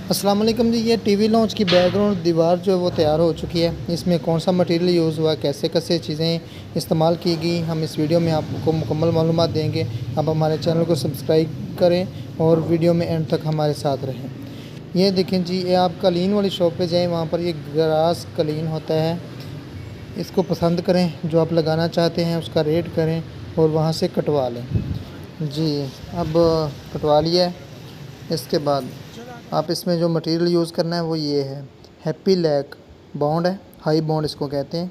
अस्सलाम वालेकुम जी। ये टीवी लॉन्च की बैकग्राउंड दीवार जो है वो तैयार हो चुकी है। इसमें कौन सा मटेरियल यूज़ हुआ, कैसे कैसे चीज़ें इस्तेमाल की गई, हम इस वीडियो में आपको मुकम्मल मालूमात देंगे। आप हमारे चैनल को सब्सक्राइब करें और वीडियो में एंड तक हमारे साथ रहें। ये देखें जी, ये आप कालीन वाली शॉप पे जाएं, वहाँ पर ये ग्रास कालीन होता है। इसको पसंद करें, जो आप लगाना चाहते हैं उसका रेट करें और वहाँ से कटवा लें जी। अब कटवा लिया है। इसके बाद आप इसमें जो मटेरियल यूज़ करना है वो ये है, हैप्पी लैक बॉन्ड है, हाई बॉन्ड इसको कहते हैं।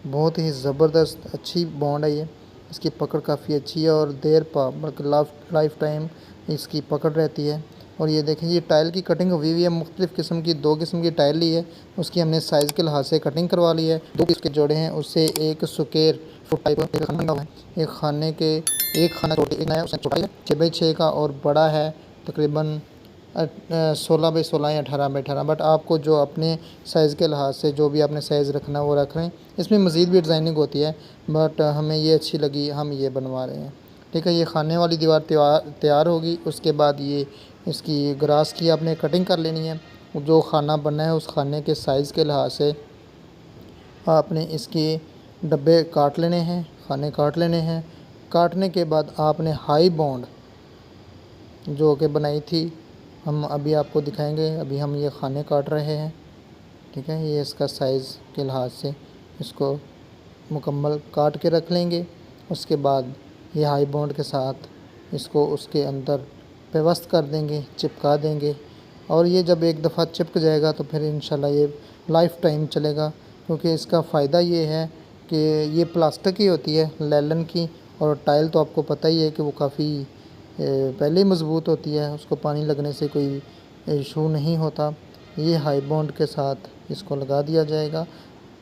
बहुत ही ज़बरदस्त अच्छी बॉन्ड है ये। इसकी पकड़ काफ़ी अच्छी है और देर पा मतलब लाइफ टाइम इसकी पकड़ रहती है। और ये देखें, ये टाइल की कटिंग हुई हुई है, मुख्तलिफ़ किस्म की 2 किस्म की टाइल ली है। उसकी हमने साइज़ के लिहाज से कटिंग करवा ली है। 2 पीस के जोड़े हैं, उससे एक स्क्वायर फुट टाइप एक खाना है। एक खाने के एक खाना एक नया उसमें छोटा है 6 बाई 6 का और बड़ा है तकरीबन 16 बाई 16 या 18 बाई 18। बट आपको जो अपने साइज़ के लिहाज से जो भी आपने साइज़ रखना है वो रख रहे हैं। इसमें मज़ीद भी डिज़ाइनिंग होती है, बट हमें ये अच्छी लगी, हम ये बनवा रहे हैं। ठीक है, ये खाने वाली दीवार तैयार होगी। उसके बाद ये इसकी ग्रास की आपने कटिंग कर लेनी है। जो खाना बनना है उस खाने के साइज़ के लिहाज से आपने इसके डब्बे काट लेने हैं, खाने काट लेने हैं। काटने के बाद आपने हाई बॉन्ड जो कि बनाई थी, हम अभी आपको दिखाएंगे। अभी हम ये खाने काट रहे हैं। ठीक है, ये इसका साइज़ के लिहाज से इसको मुकम्मल काट के रख लेंगे। उसके बाद ये हाई बॉन्ड के साथ इसको उसके अंदर पेवस्त कर देंगे, चिपका देंगे। और ये जब एक दफ़ा चिपक जाएगा तो फिर इंशाल्लाह ये लाइफ टाइम चलेगा। क्योंकि इसका फ़ायदा ये है कि ये प्लास्टिक की होती है, लेलन की। और टाइल तो आपको पता ही है कि वो काफ़ी पहले ही मज़बूत होती है, उसको पानी लगने से कोई इशू नहीं होता। ये हाई बॉन्ड के साथ इसको लगा दिया जाएगा।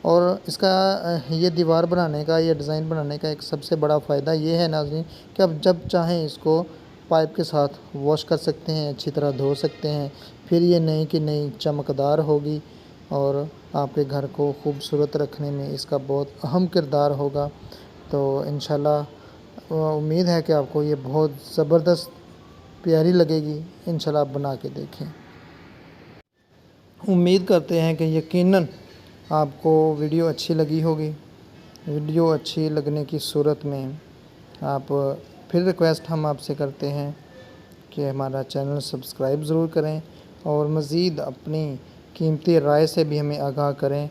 और इसका ये दीवार बनाने का, ये डिज़ाइन बनाने का एक सबसे बड़ा फ़ायदा ये है नाज़रीन कि आप जब चाहें इसको पाइप के साथ वॉश कर सकते हैं, अच्छी तरह धो सकते हैं। फिर ये नई की नई चमकदार होगी और आपके घर को खूबसूरत रखने में इसका बहुत अहम किरदार होगा। तो इंशाल्लाह उम्मीद है कि आपको ये बहुत ज़बरदस्त प्यारी लगेगी। इंशाल्लाह आप बना के देखें। उम्मीद करते हैं कि यकीनन आपको वीडियो अच्छी लगी होगी। वीडियो अच्छी लगने की सूरत में आप फिर रिक्वेस्ट हम आपसे करते हैं कि हमारा चैनल सब्सक्राइब ज़रूर करें और मज़ीद अपनी कीमती राय से भी हमें आगाह करें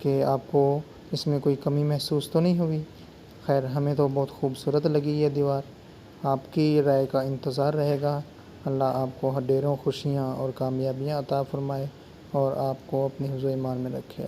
कि आपको इसमें कोई कमी महसूस तो नहीं हुई। खैर, हमें तो बहुत खूबसूरत लगी ये दीवार। आपकी राय का इंतज़ार रहेगा। अल्लाह आपको ढेरों खुशियाँ और कामयाबियाँ अता फ़रमाए और आपको अपनी हुज़ूर ईमान में रखे।